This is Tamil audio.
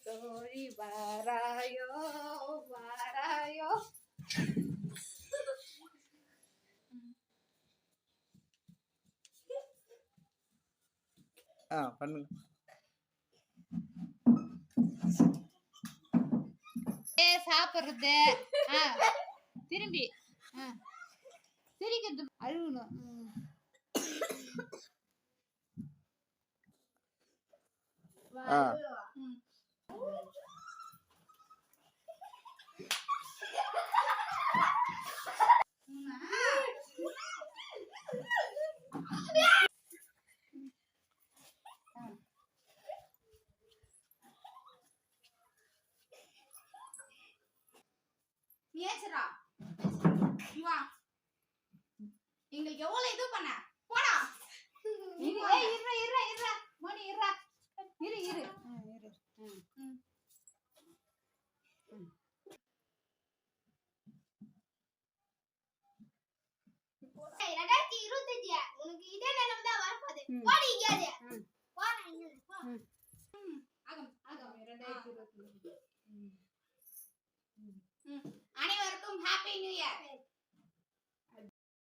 தோழி வாராயோ வாராயோ. பண்ணுங்க. சாப்பிடுறது திரும்பி சிரிக்கிறது அழுகணும். எங்களுக்கு எவ்வளவு இது பண்ண போடா. உனக்கு இதே நிலம் தான் வரப்போகுது. போடி இங்கேயே அனைவருக்கும் ஹாப்பி நியூ இயர்.